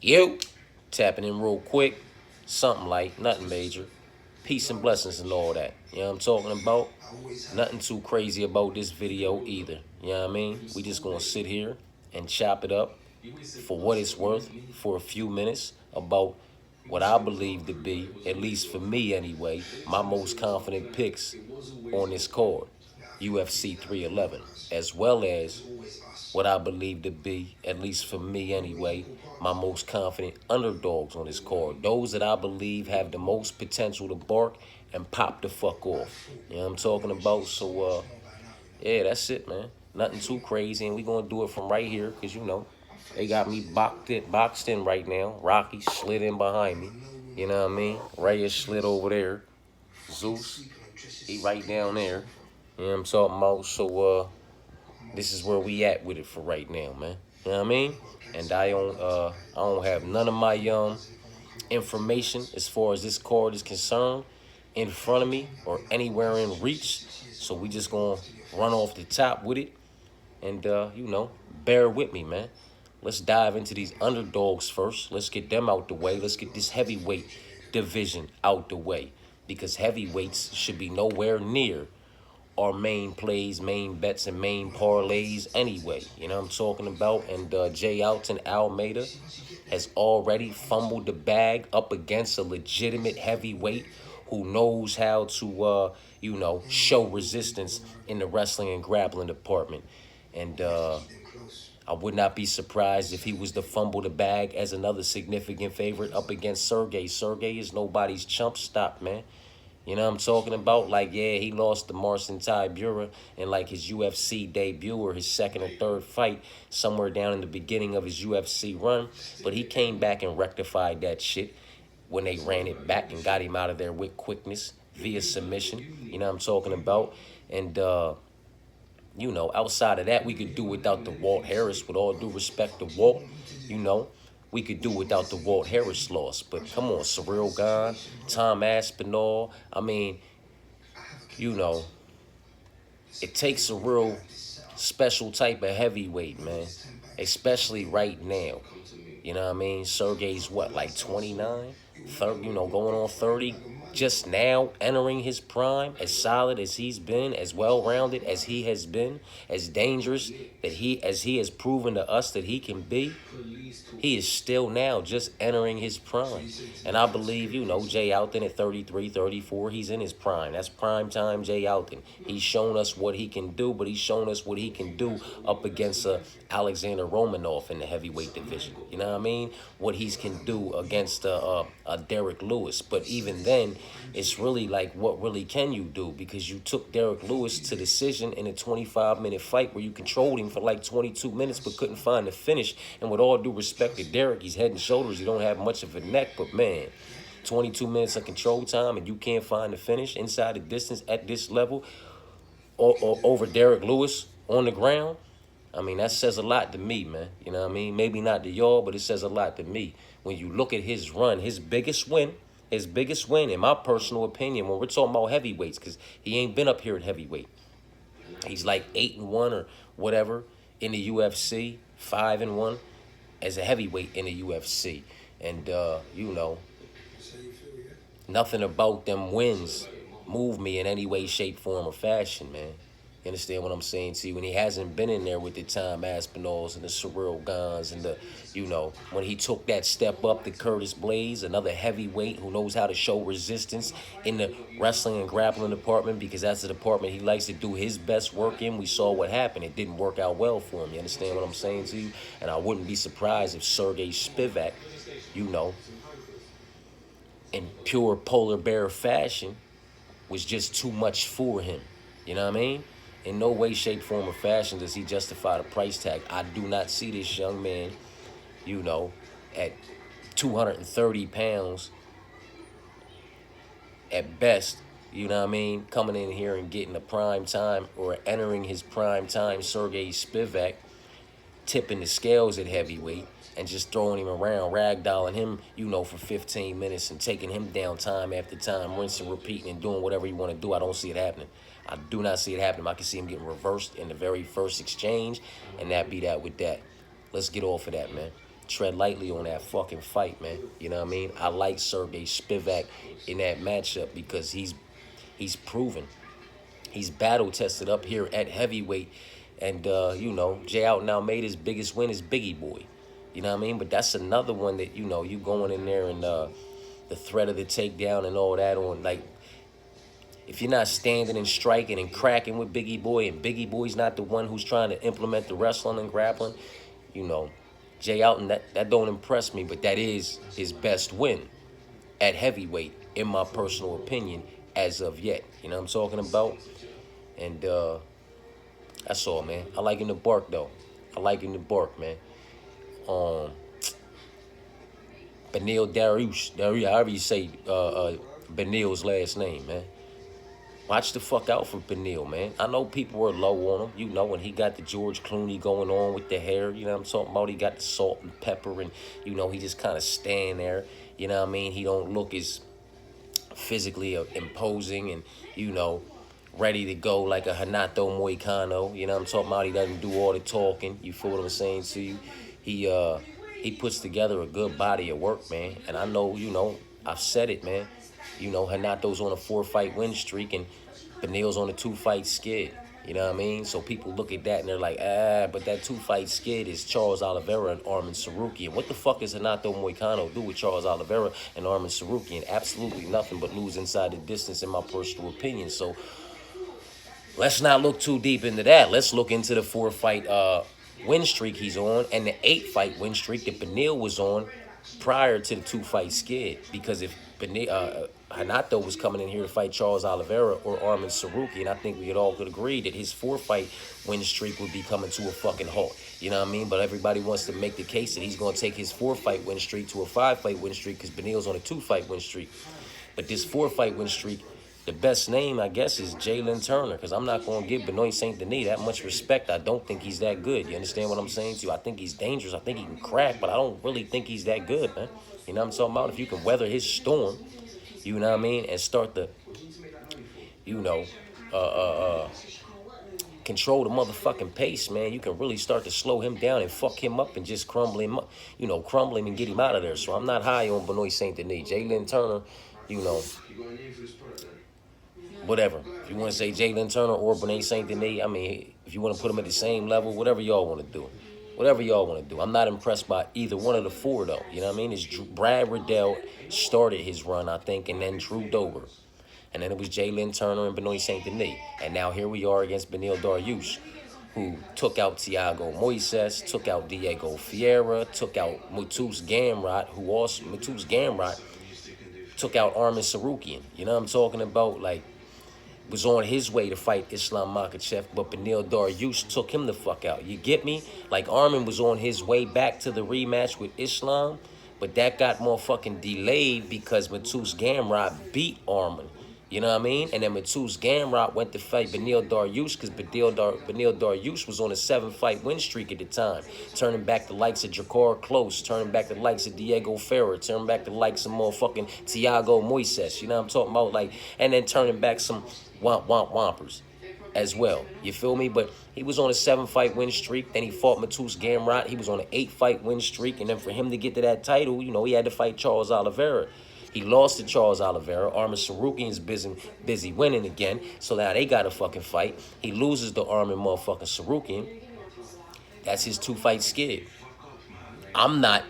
Yo, tapping in real quick. Something light, nothing major. Peace and blessings and all that. You know what I'm talking about? Nothing too crazy about this video either. You know what I mean? We just gonna sit here and chop it up for what it's worth for a few minutes about what I believe to be, at least for me anyway, my most confident picks on this card, UFC 311, as well as what I believe to be, at least for me anyway, my most confident underdogs on this card. Those that I believe have the most potential to bark and pop the fuck off. You know what I'm talking about? So, yeah, that's it, man. Nothing too crazy, and we gonna do it from right here, because, you know, they got me boxed in right now. Rocky slid in behind me. You know what I mean? Reyes slid over there. Zeus, he right down there. You know what I'm talking about? So, this is where we at with it for right now, man. You know what I mean? And I don't have none of my information as far as this card is concerned in front of me or anywhere in reach. So we just gonna run off the top with it, and you know, bear with me, man. Let's dive into these underdogs first. Let's get them out the way. Let's get this heavyweight division out the way, because heavyweights should be nowhere near our main plays, main bets, and main parlays anyway. You know what I'm talking about? And Jay Alton Almeida has already fumbled the bag up against a legitimate heavyweight who knows how to, you know, show resistance in the wrestling and grappling department. And I would not be surprised if he was to fumble the bag as another significant favorite up against Sergey. Sergey is nobody's chump. Stop, man. You know what I'm talking about? Like, yeah, he lost to Marcin Tybura in, like, his UFC debut or his second or third fight somewhere down in the beginning of his UFC run. But he came back and rectified that shit when they ran it back and got him out of there with quickness via submission. You know what I'm talking about? And, you know, outside of that, we could do without the Walt Harris, with all due respect to Walt, you know. We could do without the Walt Harris loss. But come on, Cyril Gahn, Tom Aspinall. I mean, you know, it takes a real special type of heavyweight, man. Especially right now. You know what I mean? Sergey's what, like 29? 30, you know, going on 30. Just now entering his prime, as solid as he's been, as well-rounded as he has been, as dangerous as he has proven to us that he can be. He is still now just entering his prime. And I believe, you know, Jay Alton at 33, 34, he's in his prime. That's prime time Jay Alton. He's shown us what he can do, but he's shown us what he can do up against Alexander Romanov in the heavyweight division. You know what I mean? What he can do against Derek Lewis. But even then, it's really like, what really can you do? Because you took Derek Lewis to decision in a 25-minute fight where you controlled him for like 22 minutes but couldn't find the finish. And with all due respect to Derek, he's head and shoulders. You don't have much of a neck, but man, 22 minutes of control time and you can't find the finish inside the distance at this level or over Derek Lewis on the ground. I mean, that says a lot to me, man. You know what I mean? Maybe not to y'all, but it says a lot to me. When you look at his run, his biggest win, in my personal opinion, when we're talking about heavyweights, because he ain't been up here at heavyweight. He's like 8-1 or whatever in the UFC, 5-1 as a heavyweight in the UFC. And, you know, nothing about them wins move me in any way, shape, form, or fashion, man. You understand what I'm saying to you? When he hasn't been in there with the Tom Aspinalls and the Cyril Gahns and the, you know, when he took that step up to Curtis Blades, another heavyweight who knows how to show resistance in the wrestling and grappling department, because that's the department he likes to do his best work in. We saw what happened. It didn't work out well for him. You understand what I'm saying to you? And I wouldn't be surprised if Sergey Spivak, you know, in pure polar bear fashion, was just too much for him. You know what I mean? In no way, shape, form, or fashion does he justify the price tag. I do not see this young man, you know, at 230 pounds at best, you know what I mean, coming in here and getting a prime time or entering his prime time Sergey Spivak, tipping the scales at heavyweight and just throwing him around, ragdolling him, you know, for 15 minutes and taking him down time after time, rinsing, repeating, and doing whatever you want to do. I don't see it happening. I do not see it happening. I can see him getting reversed in the very first exchange, and that be that with that. Let's get off of that, man. tread lightly on that fucking fight, man. You know what I mean? I like Sergey Spivak in that matchup because he's proven. He's battle tested up here at heavyweight. And, you know, Jay Out now made his biggest win is Biggie Boy. You know what I mean? But that's another one that, you know, you going in there and the threat of the takedown and all that on, like, if you're not standing and striking and cracking with Biggie Boy, and Biggie Boy's not the one who's trying to implement the wrestling and grappling, you know, Jay Alton, that don't impress me, but that is his best win at heavyweight, in my personal opinion, as of yet. You know what I'm talking about? And that's all, man. I like him to bark, though. I like him to bark, man. Benil Dariush, however you say Benil's last name, man. Watch the fuck out for Benil, man. I know people were low on him. You know, when he got the George Clooney going on with the hair, you know what I'm talking about? He got the salt and pepper and, you know, he just kind of stand there. You know what I mean? He don't look as physically imposing and, you know, ready to go like a Hanato Moicano. You know what I'm talking about? He doesn't do all the talking. You feel what I'm saying to you? He puts together a good body of work, man. And I know, you know, I've said it, man. You know, Hanato's on a 4-fight win streak and Benil's on a 2-fight skid. You know what I mean? So people look at that and they're like, but that 2-fight skid is Charles Oliveira and Arman Sarukian. What the fuck does Hanato Moicano do with Charles Oliveira and Arman Sarukian? Absolutely nothing but lose inside the distance, in my personal opinion. So let's not look too deep into that. Let's look into the 4-fight win streak he's on and the 8-fight win streak that Benil was on prior to the 2-fight skid. Because if Hanato was coming in here to fight Charles Oliveira or Arman Sarukian, I think we all could agree that his 4-fight win streak would be coming to a fucking halt. You know what I mean? But everybody wants to make the case that he's going to take his 4-fight win streak to a 5-fight win streak because Benil's on a 2-fight win streak. But this 4-fight win streak, the best name, I guess, is Jalen Turner, because I'm not going to give Benoit Saint Denis that much respect. I don't think he's that good. You understand what I'm saying to you? I think he's dangerous. I think he can crack, but I don't really think he's that good, man. You know what I'm talking about? If you can weather his storm, you know what I mean, and start to, you know, control the motherfucking pace, man, you can really start to slow him down and fuck him up and just crumble him up, you know, crumble him and get him out of there. So I'm not high on Benoit Saint Denis. Jalen Turner, you know, whatever. If you want to say Jalen Turner or Benoit Saint Denis, I mean, if you want to put them at the same level, whatever y'all want to do. Whatever y'all want to do. I'm not impressed by either one of the four, though. You know what I mean? It's Brad Riddell started his run, I think, and then Drew Dober. And then it was Jalen Turner and Benoit Saint Denis. And now here we are against Benil Dariush, who took out Thiago Moises, took out Diego Ferreira, took out Matus Gamrot, Matus Gamrot took out Arman Sarukian. You know what I'm talking about? Like, was on his way to fight Islam Makhachev, but Benil Dariush took him the fuck out. You get me? Like, Arman was on his way back to the rematch with Islam, but that got motherfucking delayed because Matus Gamrot beat Arman. You know what I mean? And then Matus Gamrot went to fight Benil Dariush because Benil Dariush was on a 7-fight win streak at the time, turning back the likes of Jakar Close, turning back the likes of Diego Ferreira, turning back the likes of motherfucking Thiago Moises. You know what I'm talking about? Like, and then turning back some wompers as well. You feel me? But he was on a 7-fight win streak. Then he fought Matus Gamrot. He was on an 8-fight win streak. And then for him to get to that title, you know, he had to fight Charles Oliveira. He lost to Charles Oliveira. Arman Sarukian's busy winning again. So now they got to fucking fight. He loses to Arman motherfucking Sarukian. That's his 2-fight skid. I'm not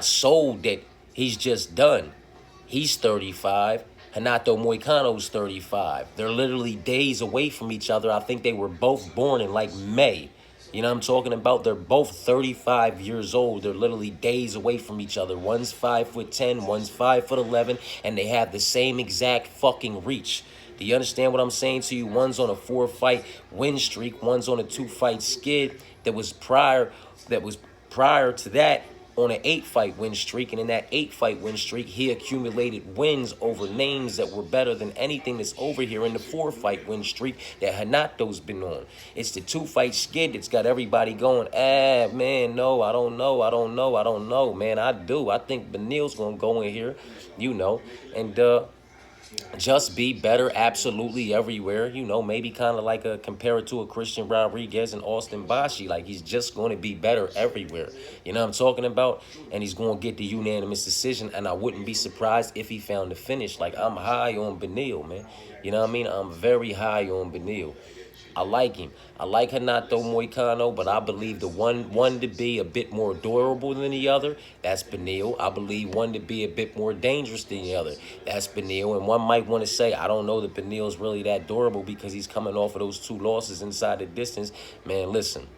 sold that he's just done. He's 35. Hanato Moicano's 35. They're literally days away from each other. I think they were both born in like May. You know what I'm talking about? They're both 35 years old. They're literally days away from each other. One's 5'10", one's 5'11", and they have the same exact fucking reach. Do you understand what I'm saying to you? One's on a 4-fight win streak. One's on a 2-fight skid that was prior to that on an 8-fight win streak. And in that 8-fight win streak, he accumulated wins over names that were better than anything that's over here in the 4-fight win streak that Hanato's been on. It's the 2-fight skid that's got everybody going, man, no, I don't know, man, I do. I think Benil's going to go in here, you know, and Just be better absolutely everywhere. You know, maybe kind of like a compare it to a Christian Rodriguez and Austin Bashi. Like he's just going to be better everywhere. You know what I'm talking about? And he's going to get the unanimous decision. And I wouldn't be surprised if he found the finish. Like I'm high on Beneil, man. You know what I mean? I'm very high on Beneil. I like him. I like Renato Moicano, but I believe the one to be a bit more durable than the other, that's Beneil. I believe one to be a bit more dangerous than the other, that's Beneil. And one might want to say, I don't know that Beneil's really that durable because he's coming off of those 2 losses inside the distance. Man, listen.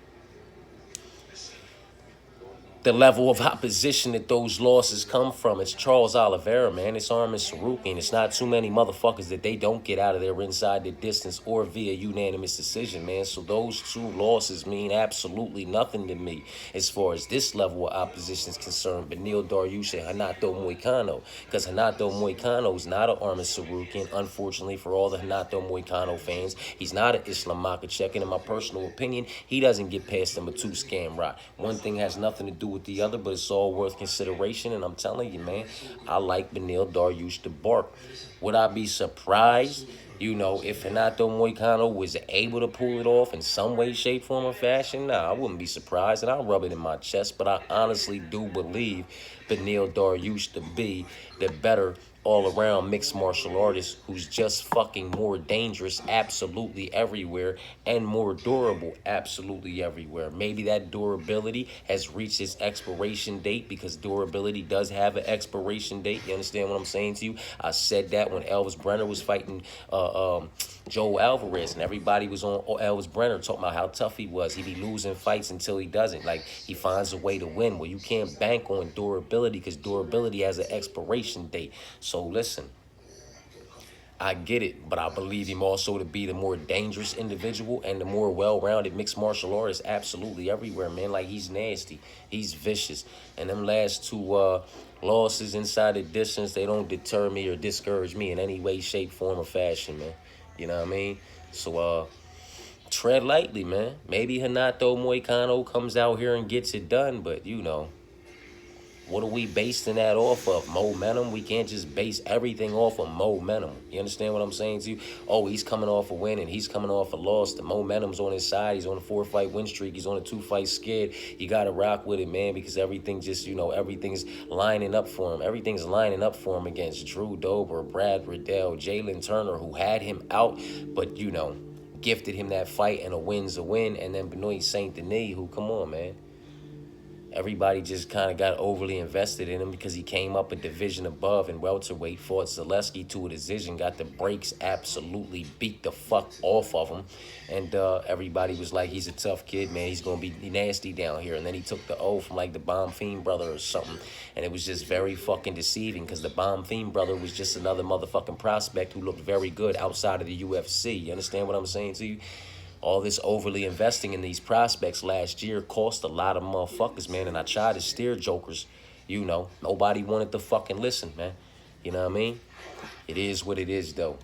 The level of opposition that those losses come from. It's Charles Oliveira, man. It's Armin Sarukian. It's not too many motherfuckers that they don't get out of there inside the distance or via unanimous decision, man. So those 2 losses mean absolutely nothing to me as far as this level of opposition is concerned. Beneil Dariush and Renato Moicano. Because Renato Moicano is not an Armin Sarukian, unfortunately for all the Renato Moicano fans. He's not an Islam Makhachev, and in my personal opinion, he doesn't get past him a 2-scam rock. One thing has nothing to do with the other, but it's all worth consideration. And I'm telling you, man, I like Beneil Dariush to bark. Would I be surprised, you know, if Renato Moicano was able to pull it off in some way, shape, form, or fashion? Nah, I wouldn't be surprised, and I'll rub it in my chest. But I honestly do believe Beneil Dariush to be the better all-around mixed martial artist who's just fucking more dangerous absolutely everywhere and more durable absolutely everywhere. Maybe that durability has reached its expiration date because durability does have an expiration date. You understand what I'm saying to you? I said that when Elvis Brenner was fighting Joe Alvarez, and everybody was on Elvis Brenner talking about how tough he was. He be losing fights until he doesn't. Like, he finds a way to win. Well, you can't bank on durability because durability has an expiration date. So listen, I get it, but I believe him also to be the more dangerous individual and the more well-rounded mixed martial artist absolutely everywhere, man. Like, he's nasty. He's vicious. And them last 2 losses inside the distance, they don't deter me or discourage me in any way, shape, form, or fashion, man. You know what I mean? So, tread lightly, man. Maybe Renato Moicano comes out here and gets it done, but, you know, what are we basing that off of? Momentum? We can't just base everything off of momentum. You understand what I'm saying to you? Oh, he's coming off a win and he's coming off a loss. The momentum's on his side. He's on a 4-fight win streak. He's on a 2-fight skid. You got to rock with it, man, because everything just, you know, everything's lining up for him. Everything's lining up for him against Drew Dober, Brad Riddell, Jalen Turner, who had him out, but, you know, gifted him that fight, and a win's a win. And then Benoit Saint Denis, who, come on, man. Everybody just kind of got overly invested in him because he came up a division above in welterweight, fought Zaleski to a decision, got the breaks, absolutely beat the fuck off of him. And everybody was like, he's a tough kid, man. He's going to be nasty down here. And then he took the O from like the Bomb Fiend brother or something. And it was just very fucking deceiving because the Bomb Fiend brother was just another motherfucking prospect who looked very good outside of the UFC. You understand what I'm saying to you? All this overly investing in these prospects last year cost a lot of motherfuckers, man. And I tried to steer jokers, you know. Nobody wanted to fucking listen, man. You know what I mean? It is what it is, though.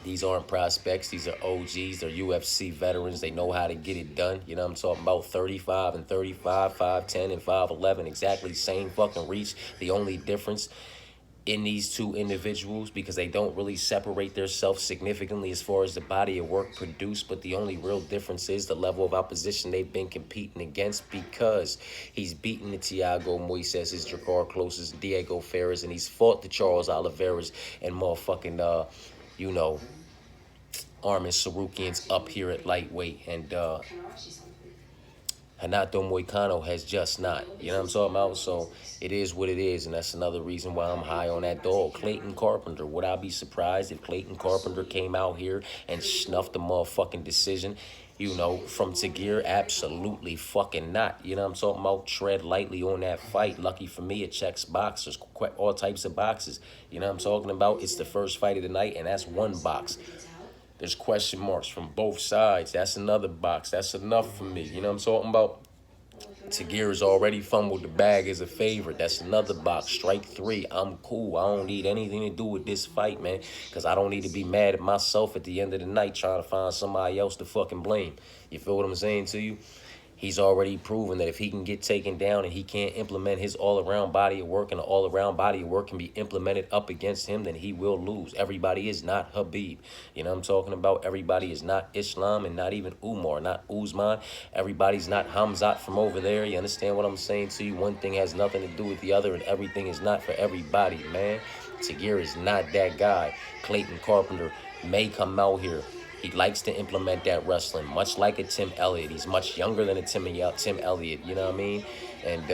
These aren't prospects. These are OGs. They're UFC veterans. They know how to get it done. You know what I'm talking about? 35 and 35, 5'10 and 5'11. Exactly same fucking reach. The only difference in these 2 individuals, because they don't really separate themselves significantly as far as the body of work produced, but the only real difference is the level of opposition they've been competing against, because he's beaten the Thiago Moises, Drakkar Kloses, Diego Ferreira, and he's fought the Charles Oliveira's and motherfucking, you know, Armin Sarukian's up here at lightweight, and Renato Moicano has just not. You know what I'm talking about? So it is what it is, and that's another reason why I'm high on that dog. Clayton Carpenter. Would I be surprised if Clayton Carpenter came out here and snuffed the motherfucking decision, you know, from Tagir? Absolutely fucking not. You know what I'm talking about? Tread lightly on that fight. Lucky for me, it checks boxes, all types of boxes. You know what I'm talking about? It's the first fight of the night, and that's one box. There's question marks from both sides. That's another box. That's enough for me. You know what I'm talking about? Tagir's already fumbled the bag as a favorite. That's another box. Strike 3. I'm cool. I don't need anything to do with this fight, man, because I don't need to be mad at myself at the end of the night trying to find somebody else to fucking blame. You feel what I'm saying to you? He's already proven that if he can get taken down and he can't implement his all-around body of work, and the all-around body of work can be implemented up against him, then he will lose. Everybody is not Habib. You know what I'm talking about? Everybody is not Islam, and not even Umar, not Usman. Everybody's not Hamzat from over there. You understand what I'm saying to you? One thing has nothing to do with the other, and everything is not for everybody, man. Tagir is not that guy. Clayton Carpenter may come out here. He likes to implement that wrestling, much like a Tim Elliott. He's much younger than a Tim Elliott, you know what I mean? And,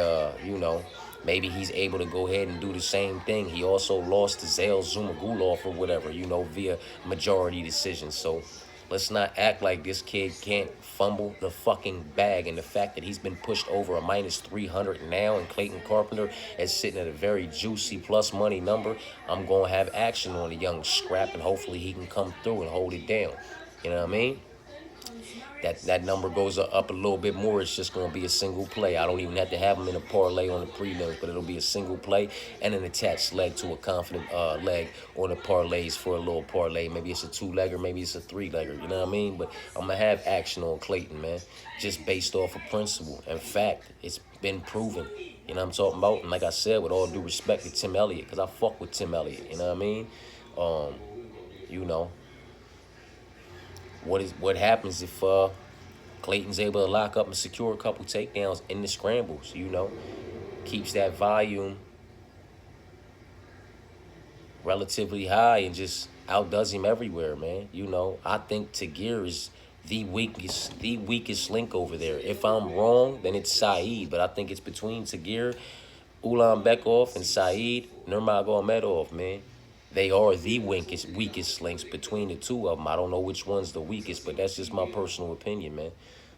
you know, maybe he's able to go ahead and do the same thing. He also lost to Zael Zumagulov or whatever, you know, via majority decision. So let's not act like this kid can't fumble the fucking bag. And the fact that he's been pushed over a minus 300 now, and Clayton Carpenter is sitting at a very juicy plus money number, I'm going to have action on the young scrap, and hopefully he can come through and hold it down. You know what I mean? That number goes up a little bit more. It's just going to be a single play. I don't even have to have him in a parlay on the prelims, but it'll be a single play and an attached leg to a confident leg on the parlays for a little parlay. Maybe it's a 2-legger, maybe it's a 3-legger. You know what I mean? But I'm going to have action on Clayton, man, just based off of principle. In fact, it's been proven. You know what I'm talking about? And like I said, with all due respect to Tim Elliott, because I fuck with Tim Elliott. You know what I mean? You know. What happens if Clayton's able to lock up and secure a couple takedowns in the scrambles, you know? Keeps that volume relatively high and just outdoes him everywhere, man. You know, I think Tagir is the weakest link over there. If I'm wrong, then it's Saeed, but I think it's between Tagir, Ulanbekov, and Saeed Nurmagomedov, man. They are the weakest links between the two of them. I don't know which one's the weakest, but that's just my personal opinion, man.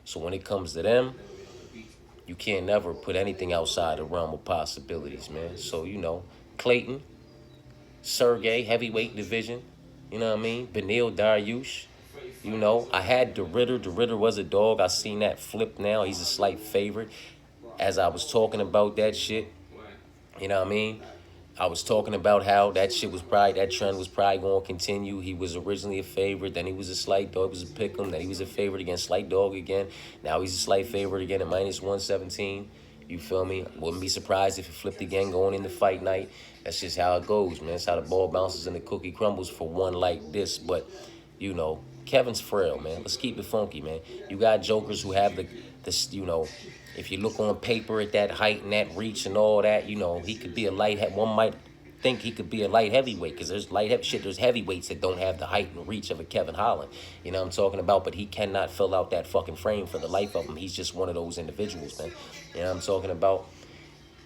So when it comes to them, you can't never put anything outside the realm of possibilities, man. So, you know, Clayton, Sergey, heavyweight division, you know what I mean? Benil Dariush, you know. I had the Ritter. The Ritter was a dog. I seen that flip now. He's a slight favorite. As I was talking about that shit, you know what I mean? I was talking about how that trend was probably going to continue. He was originally a favorite, then he was a slight dog, he was a pick'em, then he was a favorite against slight dog again. Now he's a slight favorite again at minus 117. You feel me? Wouldn't be surprised if it flipped again going into fight night. That's just how it goes, man. That's how the ball bounces and the cookie crumbles for one like this. But, you know, Kevin's frail, man. Let's keep it funky, man. You got jokers who have the you know, if you look on paper at that height and that reach and all that, you know, he could be a one might think he could be a light heavyweight, because there's there's heavyweights that don't have the height and reach of a Kevin Holland. You know what I'm talking about? But he cannot fill out that fucking frame for the life of him. He's just one of those individuals, man. You know what I'm talking about?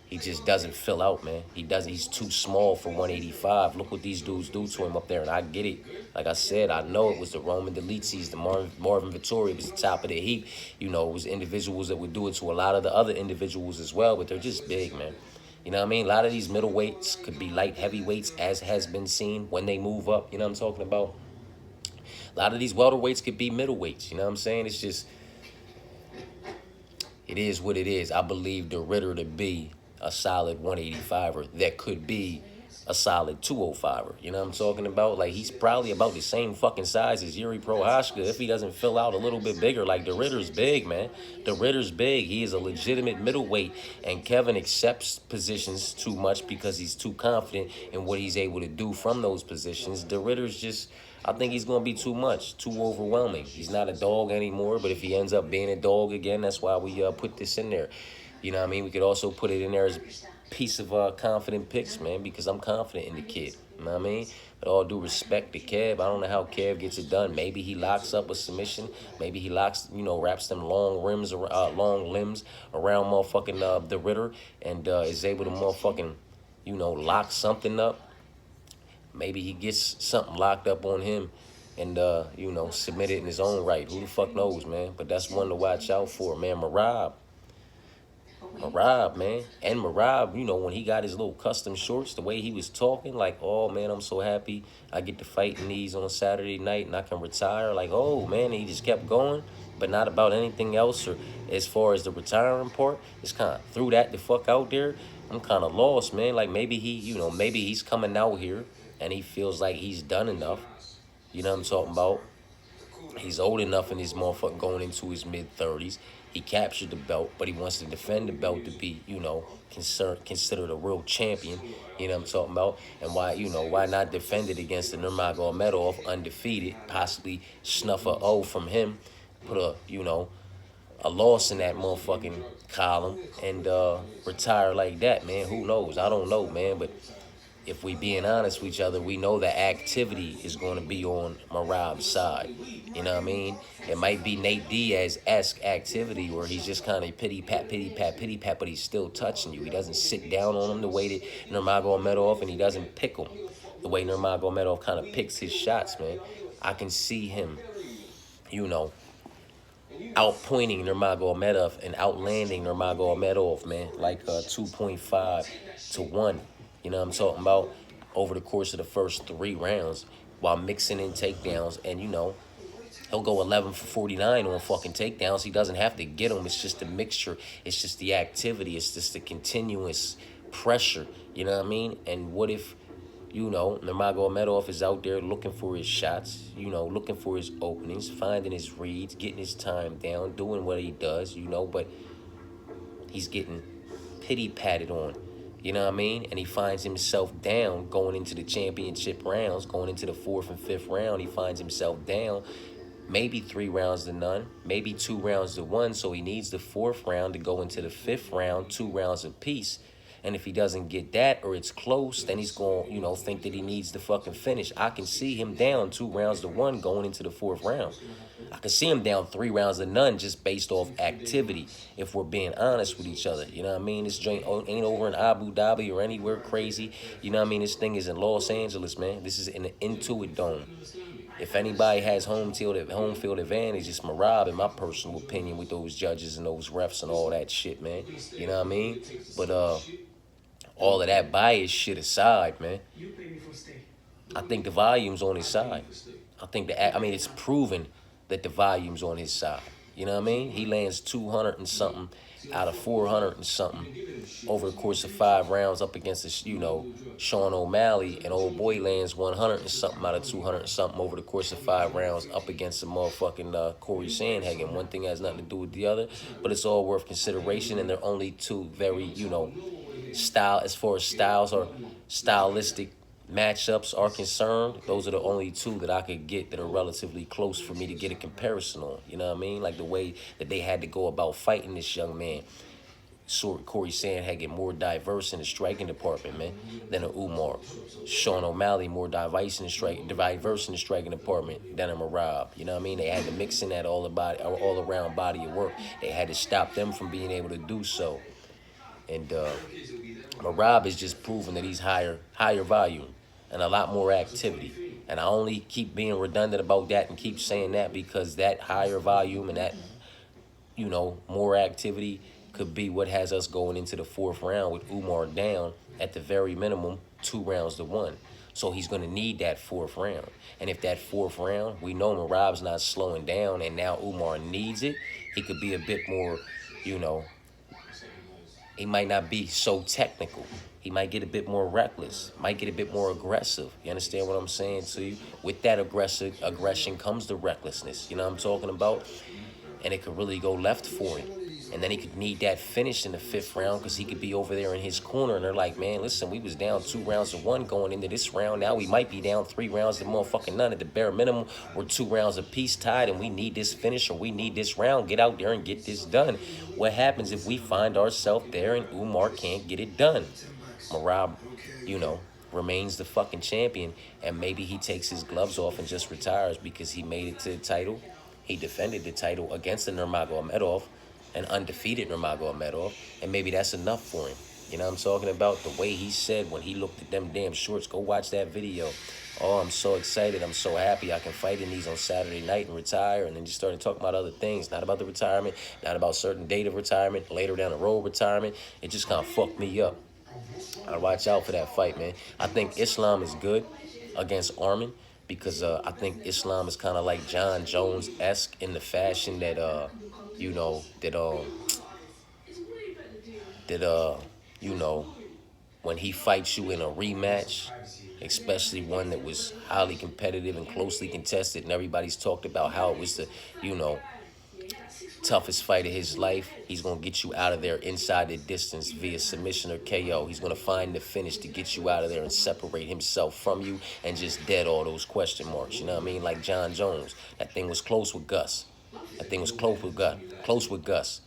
He just doesn't fill out, man. He's too small for 185. Look what these dudes do to him up there, and I get it. Like I said, I know it was the Roman Delitzis, the Marvin Vittori was the top of the heap. You know, it was individuals that would do it to a lot of the other individuals as well, but they're just big, man. You know what I mean? A lot of these middleweights could be light heavyweights, as has been seen when they move up. You know what I'm talking about? A lot of these welterweights could be middleweights. You know what I'm saying? It's just, it is what it is. I believe the Ritter to be a solid 185er that could be a solid 205er. You know what I'm talking about? Like, he's probably about the same fucking size as Yuri Prohashka if he doesn't fill out a little bit bigger. Like, the Ritter's big, man. The Ritter's big. He is a legitimate middleweight, and Kevin accepts positions too much because he's too confident in what he's able to do from those positions. The Ritter's just, I think he's going to be too much, too overwhelming. He's not a dog anymore, but if he ends up being a dog again, that's why we put this in there. You know what I mean? We could also put it in there as a piece of confident picks, man, because I'm confident in the kid. You know what I mean? With all due respect to Kev, I don't know how Kev gets it done. Maybe he locks up a submission. Maybe he wraps them long limbs around motherfucking the Ritter, and is able to motherfucking, lock something up. Maybe he gets something locked up on him and, submit it in his own right. Who the fuck knows, man? But that's one to watch out for, man. Marab, man. And Marab, when he got his little custom shorts, the way he was talking, like, oh, man, I'm so happy I get to fight in these on Saturday night and I can retire. Like, oh, man, and he just kept going, but not about anything else. Or as far as the retiring part, just kind of threw that the fuck out there. I'm kind of lost, man. Like, maybe maybe he's coming out here and he feels like he's done enough. You know what I'm talking about? He's old enough in his motherfucker going into his mid-30s. He captured the belt, but he wants to defend the belt to be, considered a real champion. You know what I'm talking about? And why not defend it against the Nurmagomedov undefeated, possibly snuff a O from him, put a loss in that motherfucking column, and retire like that, man. Who knows? I don't know, man, but if we being honest with each other, we know the activity is going to be on Merab's side. You know what I mean? It might be Nate Diaz-esque activity where he's just kind of pity pat, but he's still touching you. He doesn't sit down on him the way that Nurmagomedov, and he doesn't pick him the way Nurmagomedov kind of picks his shots, man. I can see him, you know, outpointing Nurmagomedov and outlanding Nurmagomedov, man, like 2.5 to 1. You know what I'm talking about? Over the course of the first 3 rounds while mixing in takedowns. And, he'll go 11 for 49 on fucking takedowns. He doesn't have to get them. It's just the mixture. It's just the activity. It's just the continuous pressure. You know what I mean? And what if, Nurmagomedov is out there looking for his shots, looking for his openings, finding his reads, getting his time down, doing what he does, but he's getting pity-patted on. You know what I mean? And he finds himself down going into the championship rounds, going into the 4th and 5th round. He finds himself down, maybe 3 rounds to none, maybe 2 rounds to 1. So he needs the 4th round to go into the 5th round, 2 rounds apiece. And if he doesn't get that or it's close, then he's going to, think that he needs the fucking finish. I can see him down 2 rounds to 1 going into the 4th round. I can see him down 3 rounds to none just based off activity, if we're being honest with each other. You know what I mean? This joint ain't over in Abu Dhabi or anywhere crazy. You know what I mean? This thing is in Los Angeles, man. This is in the Intuit Dome. If anybody has home field advantage, it's Merab, in my personal opinion, with those judges and those refs and all that shit, man. You know what I mean? But all of that bias shit aside, man, I think the volume's on his side. It's proven that the volume's on his side. You know what I mean? He lands 200 and something out of 400 and something over the course of 5 rounds up against, Sean O'Malley, and old boy lands 100 and something out of 200 and something over the course of 5 rounds up against the motherfucking Corey Sandhagen. One thing has nothing to do with the other, but it's all worth consideration, and they're only 2 very, as far as styles or stylistic matchups are concerned, those are the only 2 that I could get that are relatively close for me to get a comparison on. You know what I mean? Like the way that they had to go about fighting this young man. Corey Sandhagen more diverse in the striking department, man, than a Umar. Sean O'Malley more diverse in the striking department than a Merab. You know what I mean? They had to mix in that all around body of work. They had to stop them from being able to do so. And Merab is just proving that he's higher volume and a lot more activity. And I only keep being redundant about that and keep saying that because that higher volume and that, more activity could be what has us going into the 4th round with Umar down at the very minimum 2 rounds to 1. So he's going to need that 4th round. And if that 4th round, we know Merab's not slowing down and now Umar needs it, he could be a bit more, he might not be so technical. He might get a bit more reckless, might get a bit more aggressive. You understand what I'm saying to you? With that aggression comes the recklessness. You know what I'm talking about? And it could really go left for him. And then he could need that finish in the 5th round because he could be over there in his corner. And they're like, man, listen, we was down 2 rounds to 1 going into this round. Now we might be down 3 rounds to motherfucking none. At the bare minimum, we're 2 rounds apiece tied and we need this finish or we need this round. Get out there and get this done. What happens if we find ourselves there and Umar can't get it done? Merab, remains the fucking champion, and maybe he takes his gloves off and just retires because he made it to the title. He defended the title against the Nurmagomedov, an undefeated Nurmagomedov, and maybe that's enough for him. You know what I'm talking about? The way he said when he looked at them damn shorts, go watch that video. Oh, I'm so excited. I'm so happy I can fight in these on Saturday night and retire. And then just started talking about other things, not about the retirement, not about certain date of retirement, later down the road retirement. It just kind of fucked me up. I'd watch out for that fight, man. I think Islam is good against Arman because I think Islam is kind of like John Jones-esque in the fashion that, when he fights you in a rematch, especially one that was highly competitive and closely contested, and everybody's talked about how it was the, toughest fight of his life. He's going to get you out of there inside the distance via submission or KO. He's going to find the finish to get you out of there and separate himself from you and just dead all those question marks. You know what I mean? Like John Jones. That thing was close with Gus. That thing was close with Gus. Close with Gus.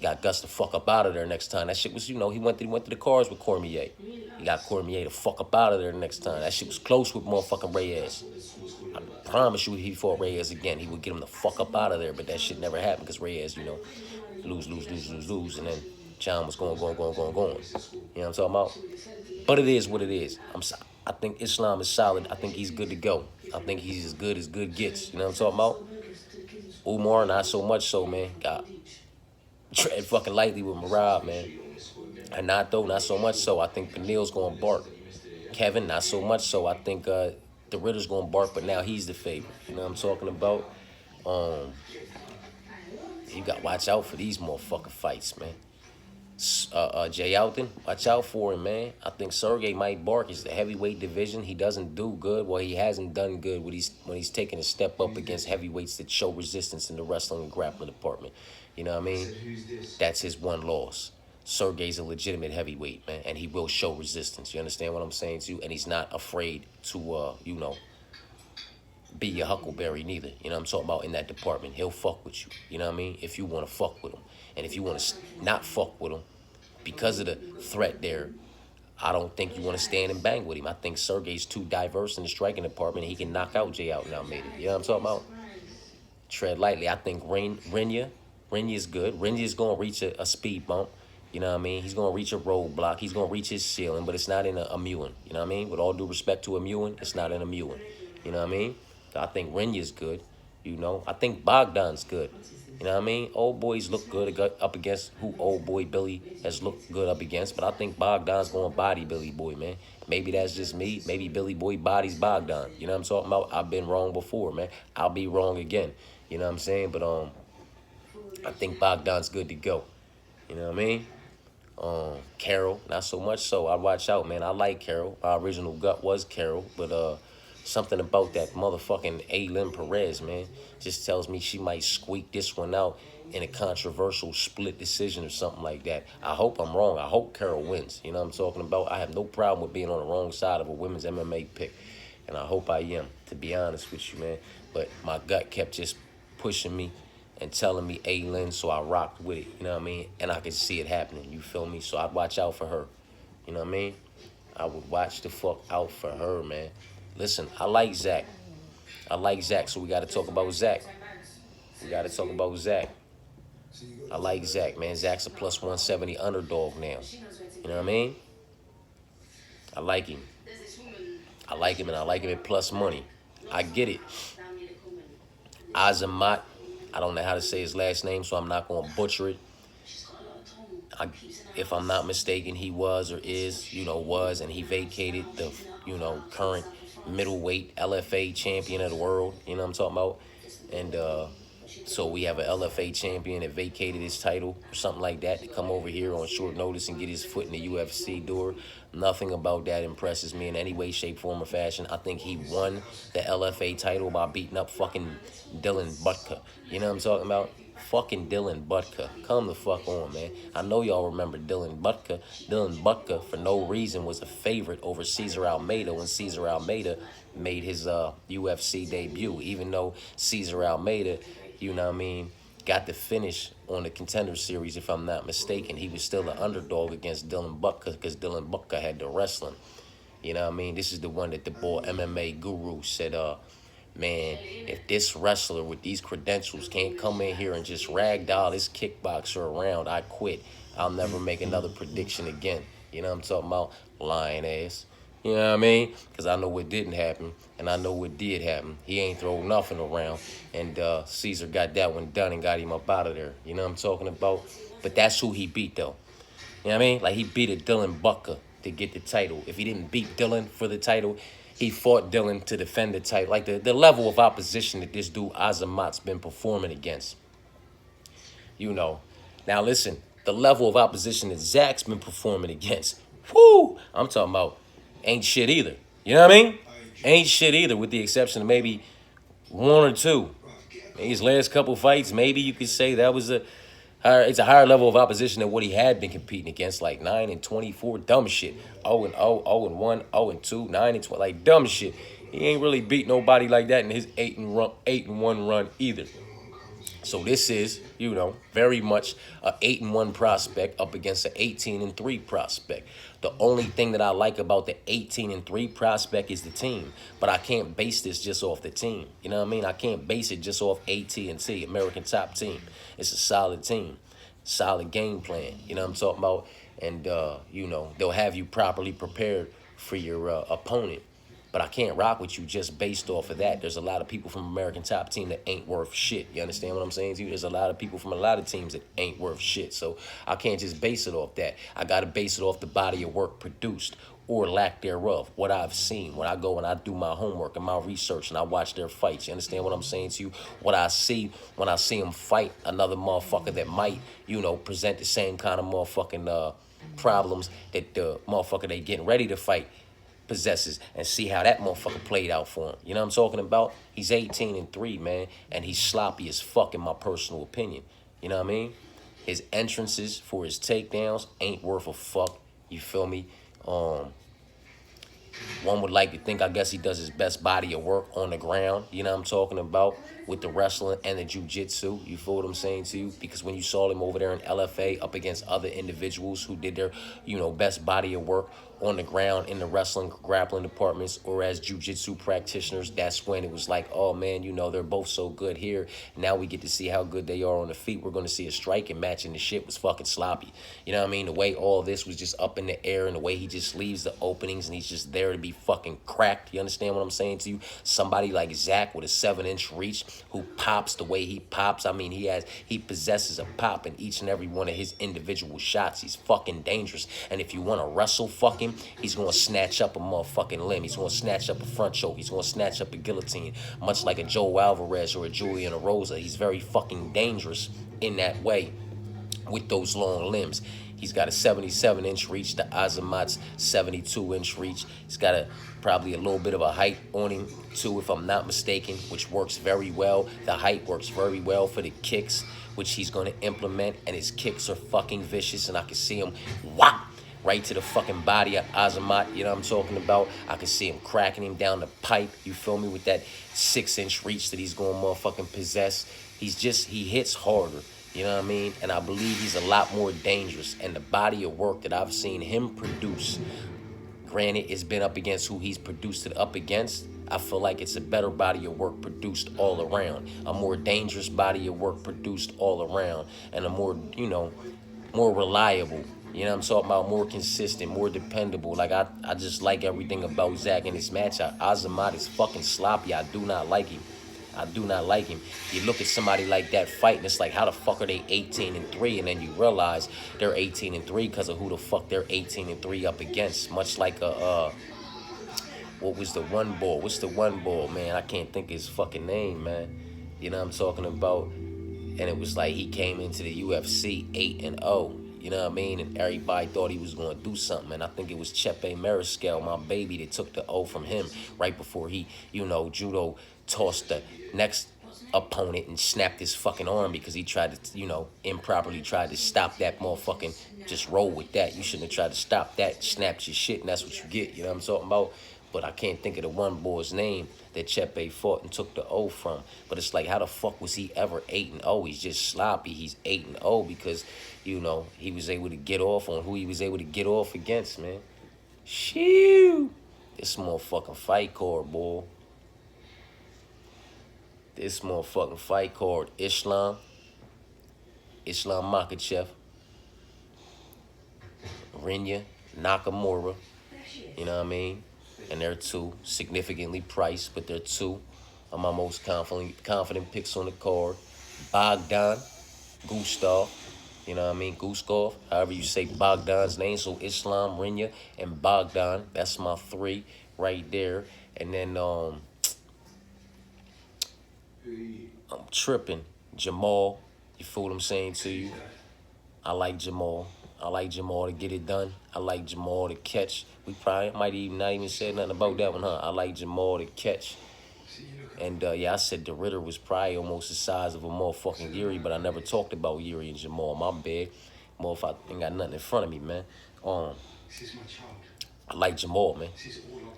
Got Gus to fuck up out of there next time. That shit was, he went to the cars with Cormier. He got Cormier to fuck up out of there next time. That shit was close with motherfucking Reyes. I promise you, if he fought Reyes again, he would get him the fuck up out of there. But that shit never happened because Reyes, lose, and then John was going. You know what I'm talking about? But it is what it is. I think Islam is solid. I think he's good to go. I think he's as good gets. You know what I'm talking about? Umar, not so much so, man. God, tread fucking lightly with Marab, man. And not so much so. I think Benil's going to bark. Kevin, not so much so. I think the Ritter's going to bark, but now he's the favorite. You know what I'm talking about? You got to watch out for these motherfucking fights, man. Jay Alton, watch out for him, man. I think Sergey might bark. It's the heavyweight division. He doesn't do good. Well, he hasn't done good when he's taking a step up against heavyweights that show resistance in the wrestling and grappling department. You know what I mean? That's his one loss. Sergey's a legitimate heavyweight, man, and he will show resistance. You understand what I'm saying to you? And he's not afraid to, be your huckleberry neither. You know what I'm talking about in that department. He'll fuck with you. You know what I mean? If you want to fuck with him. And if you want to not fuck with him because of the threat there, I don't think you want to stand and bang with him. I think Sergey's too diverse in the striking department. He can knock out Jay out now, maybe. You know what I'm talking about? Tread lightly. I think Renya is good. Renya is going to reach a speed bump. You know what I mean? He's going to reach a roadblock. He's going to reach his ceiling, but it's not in a Mewin. You know what I mean? With all due respect to a Mewin, it's not in a Mewin. You know what I mean? I think Renya's good. I think Bogdan's good. You know what I mean? Old boys look good up against who old boy Billy has looked good up against, but I think Bogdan's going to body Billy Boy, man. Maybe that's just me. Maybe Billy Boy bodies Bogdan. You know what I'm talking about? I've been wrong before, man. I'll be wrong again. You know what I'm saying? But I think Bogdan's good to go. You know what I mean? Carol, not so much so. I watch out, man. I like Carol. My original gut was Carol, but something about that motherfucking Aylin Perez, man, just tells me she might squeak this one out in a controversial split decision or something like that. I hope I'm wrong. I hope Carol wins. You know what I'm talking about? I have no problem with being on the wrong side of a women's MMA pick, and I hope I am, to be honest with you, man. But my gut kept just pushing me and telling me Aylin, so I rocked with it, you know what I mean? And I could see it happening, you feel me? So I'd watch out for her, you know what I mean? I would watch the fuck out for her, man. Listen, I like Zach. So we got to talk about Zach. I like Zach, man. Zach's a plus 170 underdog now. You know what I mean? I like him. And I like him at plus money. I get it. Azamat, I don't know how to say his last name, so I'm not going to butcher it. If I'm not mistaken, he was or is, and he vacated the, current middleweight LFA champion of the world. You know what I'm talking about? And so we have an LFA champion that vacated his title or something like that to come over here on short notice and get his foot in the UFC door. Nothing about that impresses me in any way, shape, form, or fashion. I think he won the LFA title by beating up fucking Dylan Butka. You know what I'm talking about? Fucking Dylan Butka. Come the fuck on, man. I know y'all remember Dylan Butka. Dylan Butka, for no reason, was a favorite over Cesar Almeida when Cesar Almeida made his UFC debut. Even though Cesar Almeida, got the finish on the Contender Series, if I'm not mistaken, he was still an underdog against Dylan Butka because Dylan Butka had the wrestling. You know what I mean? This is the one that the boy MMA guru said, man, if this wrestler with these credentials can't come in here and just ragdoll this kickboxer around, I quit. I'll never make another prediction again. You know what I'm talking about? Lying ass. You know what I mean? Because I know what didn't happen, and I know what did happen. He ain't throw nothing around, and Caesar got that one done and got him up out of there. You know what I'm talking about? But that's who he beat, though. You know what I mean? Like, he beat a Dylan Butka to get the title. If he didn't beat Dylan for the title, he fought Dylan to defend the title. Like, the level of opposition that this dude Azamat's been performing against. Now, listen, the level of opposition that Zach's been performing against. Whoo! I'm talking about ain't shit either. You know what I mean? Ain't shit either, with the exception of maybe one or two. His last couple fights, maybe you could say that was it's a higher level of opposition than what he had been competing against, like 9-24, dumb shit. 0-0, 0-1, 0-2, 9-12, like dumb shit. He ain't really beat nobody like that in his 8-1 run either. So this is, very much a 8-1 prospect up against an 18-3 prospect. The only thing that I like about the 18-3 prospect is the team, but I can't base this just off the team. You know what I mean? I can't base it just off AT&T, American Top Team. It's a solid team, solid game plan. You know what I'm talking about? And they'll have you properly prepared for your opponent. But I can't rock with you just based off of that. There's a lot of people from American Top Team that ain't worth shit. You understand what I'm saying to you? There's a lot of people from a lot of teams that ain't worth shit. So I can't just base it off that. I got to base it off the body of work produced or lack thereof, what I've seen. When I go and I do my homework and my research and I watch their fights, you understand what I'm saying to you? What I see when I see them fight another motherfucker that might, present the same kind of motherfucking problems that the motherfucker they getting ready to fight possesses, and see how that motherfucker played out for him. You know what I'm talking about? He's 18-3, man, and he's sloppy as fuck in my personal opinion. You know what I mean? His entrances for his takedowns ain't worth a fuck. You feel me? One would like to think, I guess he does his best body of work on the ground, you know what I'm talking about, with the wrestling and the jiu-jitsu, you feel what I'm saying to you? Because when you saw him over there in LFA up against other individuals who did their, best body of work on the ground in the wrestling, grappling departments, or as jiu-jitsu practitioners, that's when it was like, oh man, they're both so good here. Now we get to see how good they are on the feet. We're going to see a striking match, and the shit was fucking sloppy. You know what I mean? The way all this was just up in the air, and the way he just leaves the openings, and he's just there to be fucking cracked. You understand what I'm saying to you? Somebody like Zach with a 7-inch reach who pops the way he pops. I mean, he possesses a pop in each and every one of his individual shots. He's fucking dangerous. And if you want to wrestle fuck him, he's going to snatch up a motherfucking limb. He's going to snatch up a front choke. He's going to snatch up a guillotine. Much like a Joe Alvarez or a Julian Erosa. He's very fucking dangerous in that way with those long limbs. He's got a 77-inch reach to Azamat's 72-inch reach. He's got probably a little bit of a height on him, too, if I'm not mistaken, which works very well. The height works very well for the kicks, which he's going to implement, and his kicks are fucking vicious, and I can see him whop right to the fucking body of Azamat, you know what I'm talking about? I can see him cracking him down the pipe, you feel me, with that 6-inch reach that he's going to motherfucking possess. He hits harder. You know what I mean? And I believe he's a lot more dangerous. And the body of work that I've seen him produce, granted, it's been up against who he's produced it up against. I feel like it's a better body of work produced all around. A more dangerous body of work produced all around. And a more, more reliable. You know what I'm talking about? More consistent, more dependable. Like, I just like everything about Zach in this match. Azamat is fucking sloppy. I do not like him. I do not like him. You look at somebody like that fight, and it's like, how the fuck are they 18-3? And then you realize they're 18-3 because of who the fuck they're 18-3 up against. Much like what was the one ball? What's the one ball, man? I can't think of his fucking name, man. You know what I'm talking about? And it was like he came into the UFC 8-0. You know what I mean? And everybody thought he was going to do something. And I think it was Chepe Mariscal, my baby, that took the O from him right before he, judo tossed the next opponent and snapped his fucking arm because he tried to, improperly tried to stop that motherfucking, just roll with that. You shouldn't have tried to stop that, snapped your shit, and that's what you get. You know what I'm talking about? But I can't think of the one boy's name that Chepe fought and took the O from. But it's like, how the fuck was he ever 8-0? He's just sloppy. He's 8-0 because, he was able to get off on who he was able to get off against, man. Shoo! This motherfucking fight card, boy. This motherfucking fight card. Islam Makhachev, Rinya Nakamura. You know what I mean? And they're two, significantly priced, but they're two of my most confident picks on the card. Bogdan, Gustav, you know what I mean? Guskov, however you say Bogdan's name. So Islam, Rinya, and Bogdan. That's my three right there. And then I'm tripping. Jamal, you feel what I'm saying to you? I like Jamal. I like Jamal to get it done. I like Jamal to catch. We probably might even not even say nothing about that one, huh? I like Jamal to catch. And yeah, I said the Ritter was probably almost the size of a motherfucking Yuri, but I never talked about Yuri and Jamal. My bad. Motherfucker ain't got nothing in front of me, man. Um, I like Jamal, man.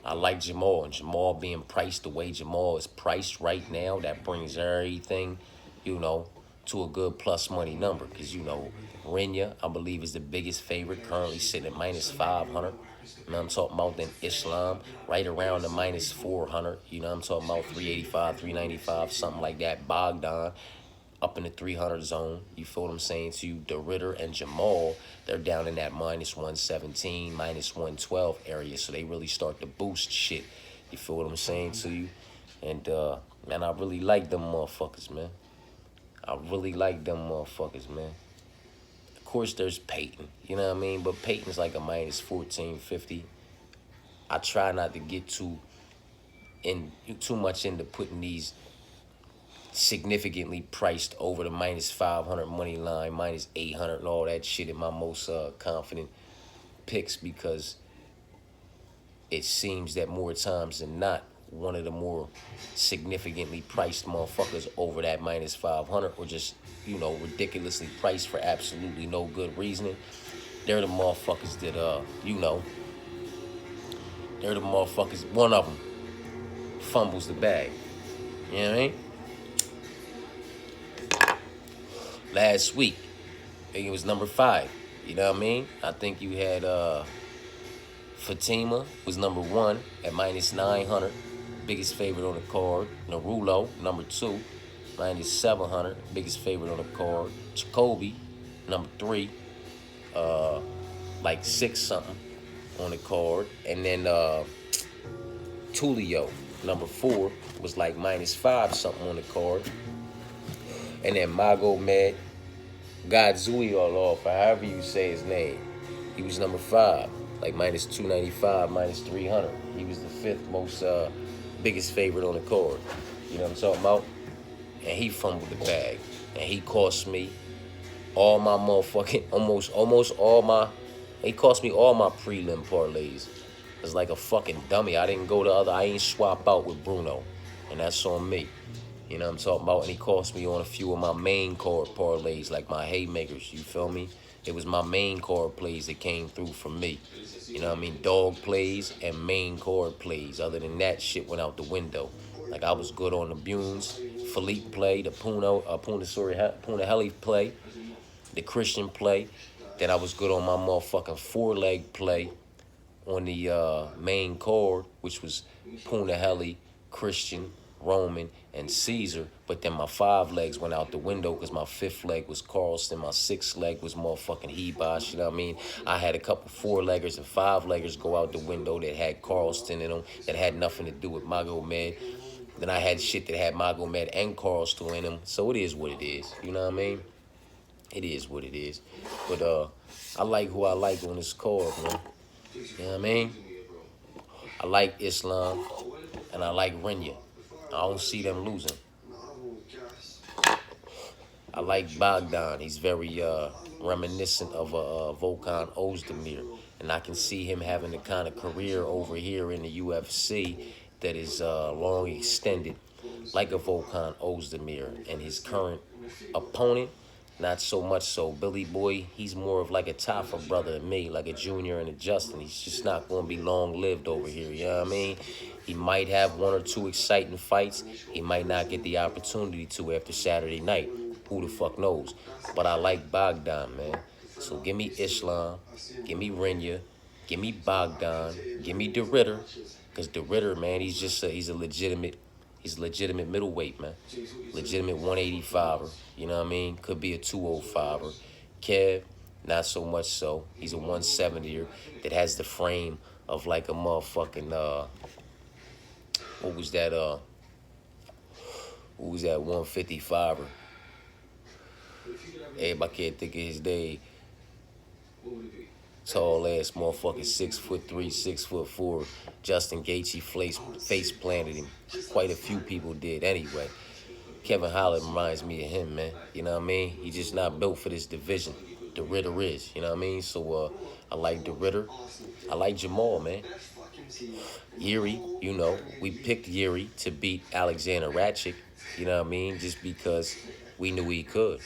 I like Jamal, and Jamal being priced the way Jamal is priced right now, that brings everything, you know, to a good plus money number. Because, you know, Renya, I believe, is the biggest favorite, currently sitting at minus 500. You know what I'm talking about? Then Islam, right around the minus 400. You know what I'm talking about? 385, 395, something like that. Bogdan, up in the 300 zone. You feel what I'm saying to you? The Ritter and Jamal, they're down in that minus 117, minus 112 area. So they really start to boost shit. You feel what I'm saying to you? And, man, I really like them motherfuckers, man. I really like them motherfuckers, man. Of course, there's Peyton. You know what I mean? But Peyton's like a minus 1450. I try not to get too much into putting these significantly priced over the minus 500 money line, minus 800 and all that shit in my most confident picks, because it seems that more times than not, one of the more significantly priced motherfuckers over that minus 500, or just, you know, ridiculously priced for absolutely no good reasoning, they're the motherfuckers that, you know, they're the motherfuckers, one of them fumbles the bag. You know what I mean? Last week, I think it was number 5. You know what I mean? I think you had Fatima was number 1 at minus 900, biggest favorite on the card. Narulo, number 2, minus 700, biggest favorite on the card. Jacoby, number 3, like 6 something on the card. And then Tulio, number 4, was like minus 5 something on the card. And then Magomed Godzui or however you say his name, he was number 5, like minus 295, minus 300. He was the 5th most biggest favorite on the card. You know what I'm talking about? And he fumbled the bag, and he cost me all my motherfucking almost all my. He cost me all my prelim parlays. It's like a fucking dummy. I didn't go to other. I ain't swap out with Bruno, and that's on me. You know what I'm talking about? And he cost me on a few of my main card parlays, like my haymakers, you feel me? It was my main card plays that came through for me. You know what I mean? Dog plays and main card plays. Other than that, shit went out the window. Like, I was good on the Bunes, Philippe play, the Punaheli play, the Christian play. Then I was good on my motherfucking 4-leg play on the main card, which was Punaheli, Christian, Roman, and Caesar. But then my 5 legs went out the window because my 5th leg was Carlston, my 6th leg was motherfucking Hebosh, you know what I mean? I had a couple 4-leggers and 5-leggers go out the window that had Carlston in them, that had nothing to do with Magomed. Then I had shit that had Magomed and Carlston in them. So it is what it is, you know what I mean? It is what it is. But I like who I like on this card, man. You know what I mean? I like Islam, and I like Renya. I don't see them losing. I like Bogdan. He's very reminiscent of Volkan Ozdemir. And I can see him having the kind of career over here in the UFC that is long extended, like a Volkan Ozdemir. And his current opponent, not so much so. Billy Boy, he's more of like a Tafa brother than me, like a Junior and a Justin. He's just not going to be long-lived over here, you know what I mean? He might have 1 or 2 exciting fights. He might not get the opportunity to after Saturday night. Who the fuck knows? But I like Bogdan, man. So give me Islam, give me Renya, give me Bogdan, give me the Ritter. Because the Ritter, man, he's a legitimate middleweight, man. Legitimate 185er. You know what I mean? Could be a 205er. Kev, not so much so. He's a 170er that has the frame of like a motherfucking what was that 155er? Everybody can't think of his name. Tall ass motherfucker, 6'3", 6'4". Justin Gaethje face planted him. Quite a few people did anyway. Kevin Holland reminds me of him, man. You know what I mean? He's just not built for this division. The Ritter is, you know what I mean? So I like the Ritter. I like Jamal, man. Yuri, you know, we picked Yuri to beat Alexander Ratchik, you know what I mean, just because we knew he could.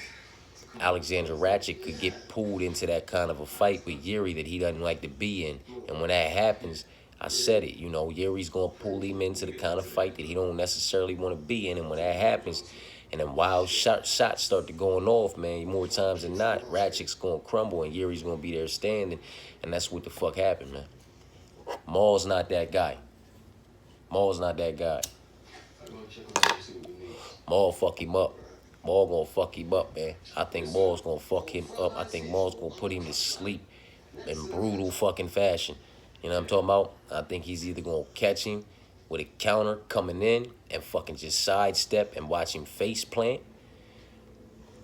Alexander Ratchik could get pulled into that kind of a fight with Yuri that he doesn't like to be in. And when that happens, I said it, you know, Yuri's going to pull him into the kind of fight that he don't necessarily want to be in. And when that happens, and then wild shots start to going off, man, more times than not, Ratchik's going to crumble and Yuri's going to be there standing. And that's what the fuck happened, man. Maul's not that guy. Maul's not that guy. Maul fuck him up. Maul gonna fuck him up, man. I think Maul's gonna fuck him up. I think Maul's gonna put him to sleep in brutal fucking fashion. You know what I'm talking about? I think he's either gonna catch him with a counter coming in and fucking just sidestep and watch him face plant,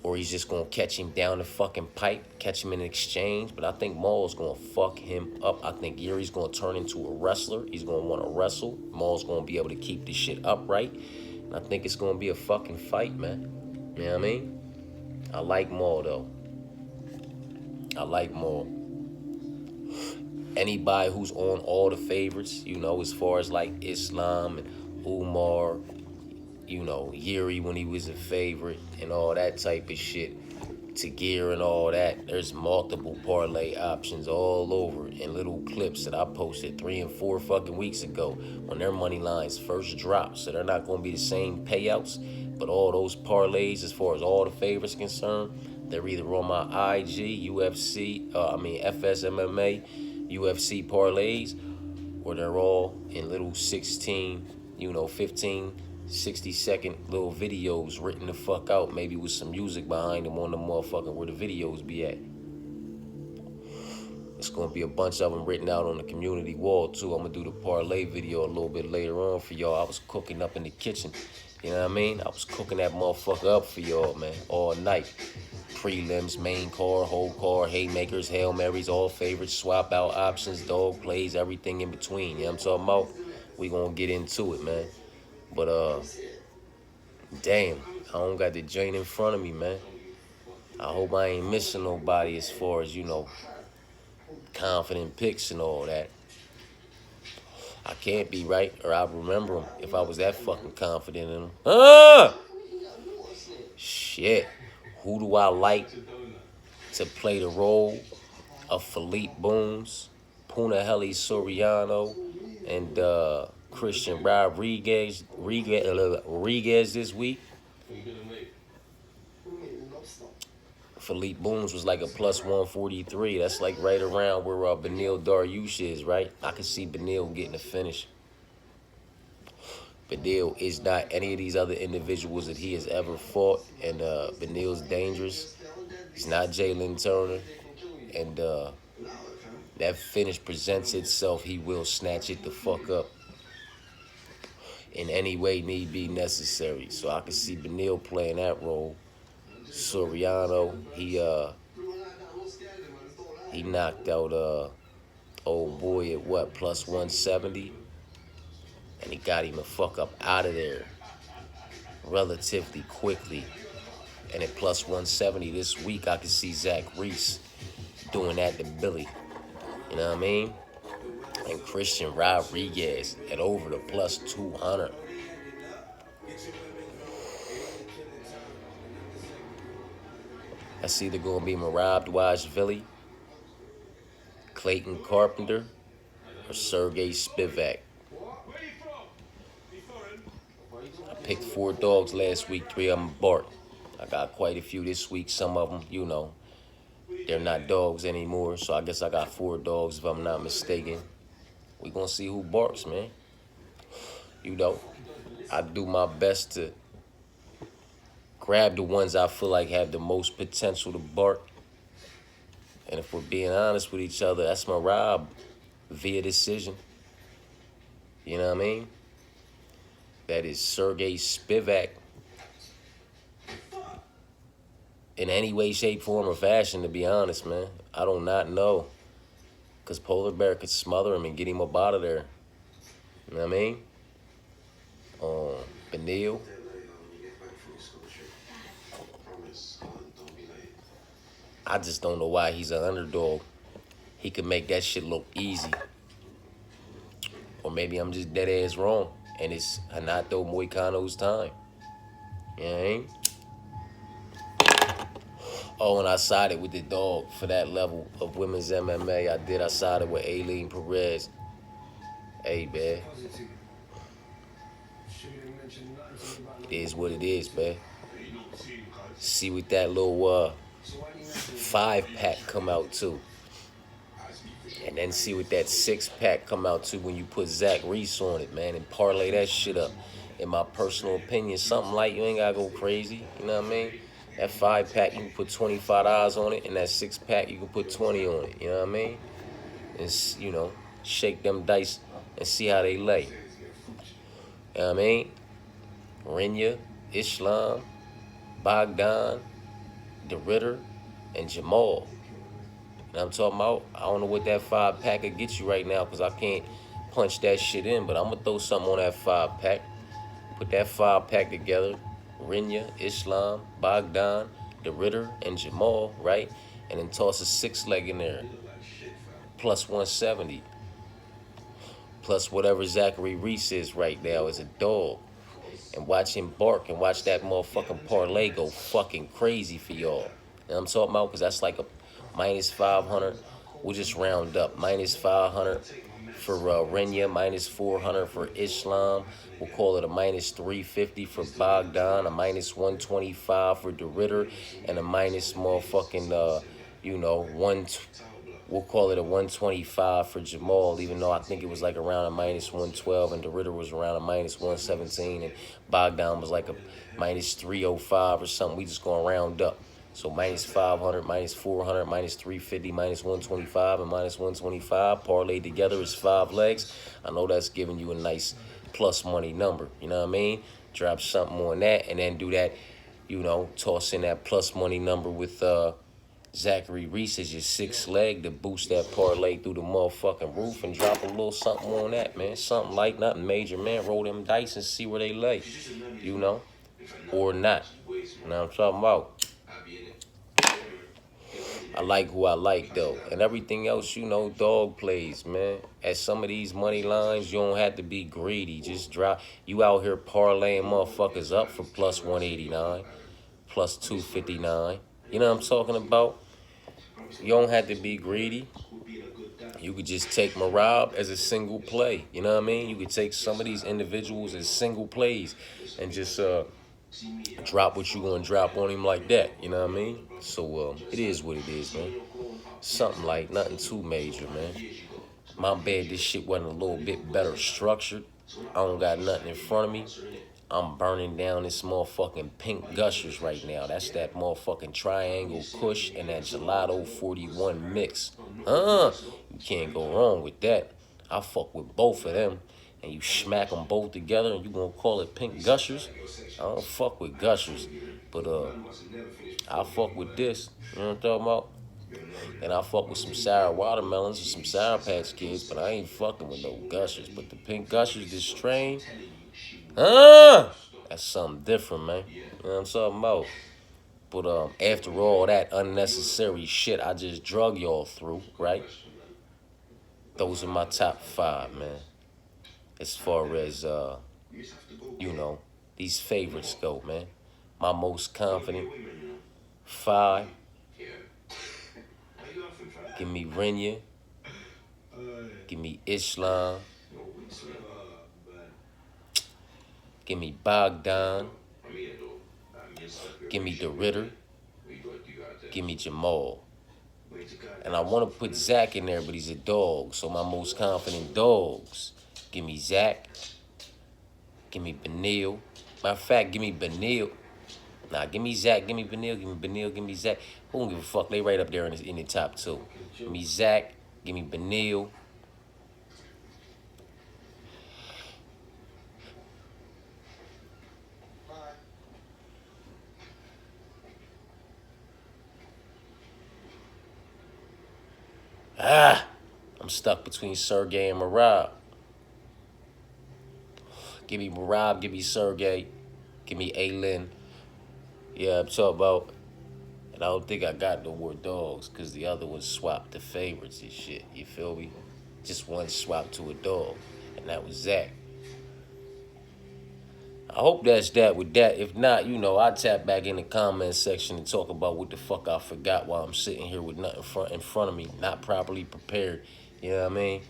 or he's just gonna catch him down the fucking pipe, catch him in an exchange. But I think Maul's gonna fuck him up. I think Yuri's gonna turn into a wrestler. He's gonna want to wrestle. Maul's gonna be able to keep this shit upright. And I think it's gonna be a fucking fight, man. You know what I mean? I like Maul, though. I like Maul. Anybody who's on all the favorites, you know, as far as like Islam and Umar, you know, Yuri when he was a favorite and all that type of shit, Tagir and all that, there's multiple parlay options all over in little clips that I posted 3 and 4 fucking weeks ago when their money lines first dropped. So they're not going to be the same payouts, but all those parlays, as far as all the favorites concerned, they're either on my IG, UFC, FSMMA, UFC parlays, or they're all in little 16, 15, 60-second little videos written the fuck out, maybe with some music behind them on the motherfucking where the videos be at. It's gonna be a bunch of them written out on the community wall too. I'm gonna do the parlay video a little bit later on for y'all. I was cooking up in the kitchen, you know what I mean? I was cooking that motherfucker up for y'all, man, all night. Prelims, main card, whole card, haymakers, Hail Marys, all favorites, swap out options, dog plays, everything in between. You know what I'm talking about? We gonna get into it, man. But, damn, I don't got the joint in front of me, man. I hope I ain't missing nobody as far as, confident picks and all that. I can't be, right? Or I'd remember them if I was that fucking confident in them. Shit. Who do I like to play the role of Philippe Booms, Punahele Soriano, and Christian Rodriguez this week? Philippe Booms was like a plus 143. That's like right around where Beneil Dariush is, right? I can see Beneil getting a finish. Beneil is not any of these other individuals that he has ever fought, and Beneil's dangerous. He's not Jalen Turner, and that finish presents itself, he will snatch it the fuck up in any way need be necessary. So I can see Beneil playing that role. Soriano, he knocked out old boy at what, plus 170, and he got him the fuck up out of there relatively quickly. And at plus 170 this week, I can see Zach Reese doing that to Billy. You know what I mean? And Christian Rodriguez at over the plus 200. That's either going to be Merab Dvalishvili, Clayton Carpenter, or Sergey Spivak. I picked 4 dogs last week, 3 of them barked. I got quite a few this week. Some of them, they're not dogs anymore. So I guess I got 4 dogs if I'm not mistaken. We're going to see who barks, man. I do my best to grab the ones I feel like have the most potential to bark. And if we're being honest with each other, that's my Rob via decision. You know what I mean? That is Sergey Spivak. In any way, shape, form, or fashion, to be honest, man. I do not know. Because Polar Bear could smother him and get him up out of there. You know what I mean? Beneil. I just don't know why he's an underdog. He could make that shit look easy. Or maybe I'm just dead ass wrong. And it's Hanato Moicano's time. You know what I mean? Oh, and I sided with the dog for that level of women's MMA. I sided with Aileen Perez. Hey, man. It is what it is, man. See what that little 5-pack come out to. And then see what that 6-pack come out to when you put Zach Reese on it, man, and parlay that shit up. In my personal opinion, something like you ain't gotta go crazy, you know what I mean? That 5-pack, you can put $25 on it, and that 6-pack, you can put 20 on it, you know what I mean? And, you know, shake them dice and see how they lay. You know what I mean? Rinya, Islam, Bogdan, the Ritter, and Jamal. And I'm talking about, I don't know what that 5-pack will get you right now because I can't punch that shit in, but I'm going to throw something on that 5-pack. Put that 5-pack together. Rinya, Islam, Bogdan, the Ritter, and Jamal, right? And then toss a 6-leg in there. Plus 170. Plus whatever Zachary Reese is right now is a dog. And watch him bark and watch that motherfucking parlay go fucking crazy for y'all. You know what I'm talking about? Because that's like a minus 500. We'll just round up. Minus 500 for Rinya. Minus 400 for Islam. We'll call it a minus 350 for Bogdan. A minus 125 for the Ritter. And a minus motherfucking, we'll call it a 125 for Jamal, even though I think it was like around a minus 112 and the Ritter was around a minus 117 and Bogdan was like a minus 305 or something. We just gonna round up. So minus 500, minus 400, minus 350, minus 125, and minus 125. Parlayed together is 5 legs. I know that's giving you a nice plus money number. You know what I mean? Drop something on that and then do that, toss in that plus money number with Zachary Reese as your 6th leg to boost that parlay through the motherfucking roof and drop a little something on that, man. Something like nothing major, man. Roll them dice and see where they lay, or not. You know what I'm talking about? I like who I like, though. And everything else, dog plays, man. At some of these money lines, you don't have to be greedy. Just drop. You out here parlaying motherfuckers up for plus 189, plus 259. You know what I'm talking about? You don't have to be greedy. You could just take Marab as a single play. You know what I mean? You could take some of these individuals as single plays and just drop what you gonna drop on him like that. You know what I mean? So it is what it is, man. Something like nothing too major, man. My bad, this shit wasn't a little bit better structured. I don't got nothing in front of me. I'm burning down this motherfucking pink gushers right now. That's that motherfucking triangle kush and that gelato 41 mix. You can't go wrong with that. I fuck with both of them. And you smack them both together and you gonna call it pink gushers? I don't fuck with gushers. But I fuck with this. You know what I'm talking about? And I fuck with some sour watermelons and some Sour Patch Kids, but I ain't fucking with no gushers. But the pink gushers, this strain, that's something different, man. You know what I'm talking about? But after all that unnecessary shit I just drug y'all through, right? Those are my top 5, man. As far as, these favorites go, man. My most confident 5. Give me Rinya. Give me Islam. Give me Bogdan. Give me the Ritter. Give me Jamal. And I want to put Zach in there, but he's a dog. So my most confident dogs. Give me Zach. Give me Benil. Matter of fact, give me Benil. Nah, give me Zach. Give me Benil. Give me Benil. Give me Zach. Who don't give a fuck? They right up there in the top 2. Give me Zach. Give me Benil. I'm stuck between Sergey and Marab. Give me Marab, give me Sergey, give me Aylin. Yeah, I'm talking about, and I don't think I got no more dogs because the other one swapped the favorites and shit. You feel me? Just one swapped to a dog. And that was that. I hope that's that with that. If not, you know, I'll tap back in the comment section and talk about what the fuck I forgot while I'm sitting here with nothing in front of me, not properly prepared. You know what I mean?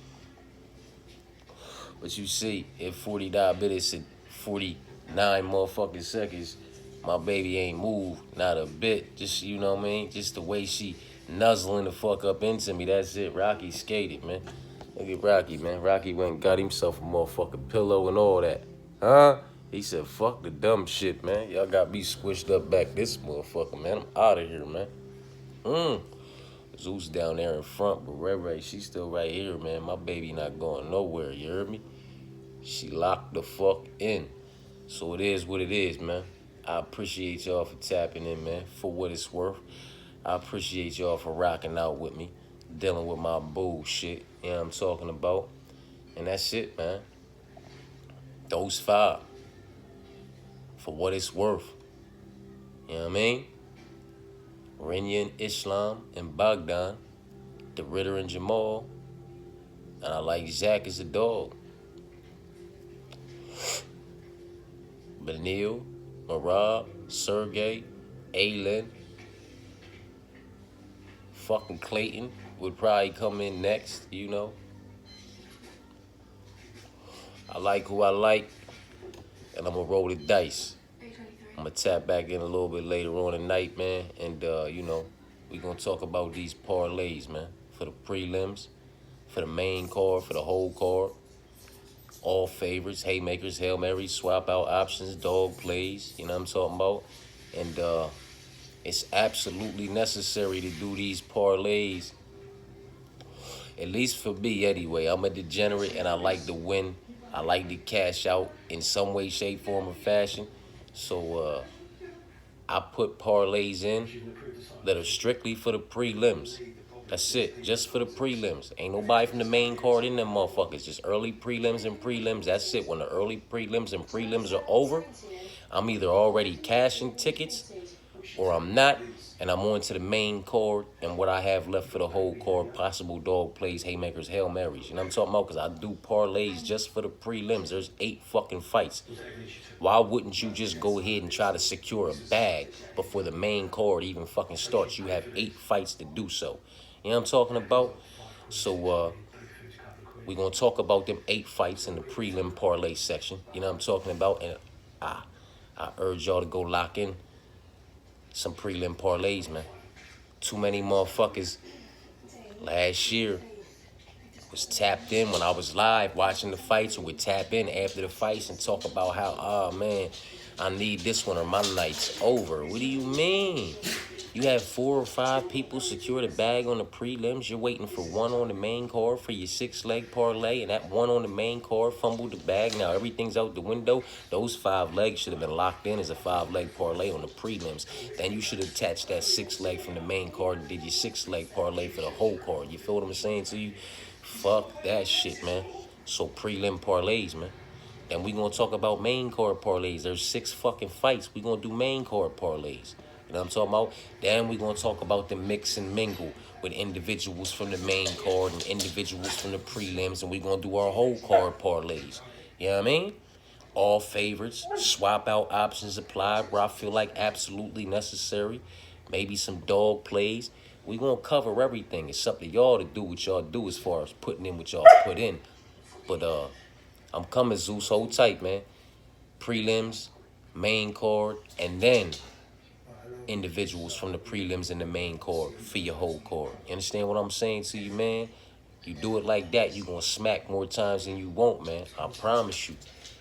But you see, if 40 diabetes in 49 motherfucking seconds, my baby ain't moved, not a bit. Just, you know what I mean? Just the way she nuzzling the fuck up into me, that's it. Rocky skated, man. Look at Rocky, man. Rocky went and got himself a motherfucking pillow and all that. Huh? He said, fuck the dumb shit, man. Y'all got me squished up back this motherfucker, man. I'm out of here, man. Zeus down there in front, but Ray Ray, she's still right here, man. My baby not going nowhere, you heard me? She locked the fuck in. So it is what it is, man. I appreciate y'all for tapping in, man, for what it's worth. I appreciate y'all for rocking out with me, dealing with my bullshit, you know what I'm talking about. And that's it, man. Those 5. For what it's worth. You know what I mean? Renya and Islam and Bogdan, the Ritter and Jamal, and I like Zach as a dog. Benil, Marab, Sergey, Aylin, fucking Clayton would probably come in next, you know. I like who I like, and I'm gonna roll the dice. I'm gonna tap back in a little bit later on tonight, man, and you know, we gonna talk about these parlays, man, for the prelims, for the main card, for the whole card. All favorites, haymakers, Hail Marys, swap out options, dog plays, you know what I'm talking about? And it's absolutely necessary to do these parlays, at least for me anyway. I'm a degenerate and I like to win. I like to cash out in some way, shape, form, or fashion. So I put parlays in that are strictly for the prelims. That's it, just for the prelims. Ain't nobody from the main card in them motherfuckers. Just early prelims and prelims. That's it. When the early prelims and prelims are over, I'm either already cashing tickets or I'm not, and I'm on to the main card and what I have left for the whole card, possible dog plays, haymakers, Hail Marys. You know what I'm talking about? Because I do parlays just for the prelims. There's 8 fucking fights. Why wouldn't you just go ahead and try to secure a bag before the main card even fucking starts? You have 8 fights to do so. You know what I'm talking about? So we're going to talk about them 8 fights in the prelim parlay section. You know what I'm talking about? And I urge y'all to go lock in some prelim parlays, man. Too many motherfuckers last year was tapped in when I was live watching the fights, or would tap in after the fights and talk about how, oh man, I need this one or my night's over. What do you mean? You have 4 or 5 people secure the bag on the prelims. You're waiting for one on the main card for your 6-leg parlay, and that one on the main card fumbled the bag. Now everything's out the window. Those 5 legs should have been locked in as a 5-leg parlay on the prelims. Then you should attach that 6-leg from the main card and did your 6-leg parlay for the whole card. You feel what I'm saying to you? Fuck that shit, man. So prelim parlays, man. And we gonna talk about main card parlays. There's 6 fucking fights. We gonna do main card parlays. You know what I'm talking about? Then we're going to talk about the mix and mingle with individuals from the main card and individuals from the prelims, and we're going to do our whole card parlays. You know what I mean? All favorites, swap out options applied where I feel like absolutely necessary. Maybe some dog plays. We're going to cover everything. It's up to y'all to do what y'all do as far as putting in what y'all put in. But I'm coming, Zeus. Hold tight, man. Prelims, main card, and then individuals from the prelims and the main card for your whole card. You understand what I'm saying to you, man? You do it like that, you gonna smack more times than you won't, man. I promise you.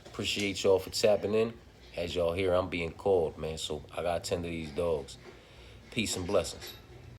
Appreciate y'all for tapping in. As y'all hear, I'm being called, man. So I gotta tend to these dogs. Peace and blessings.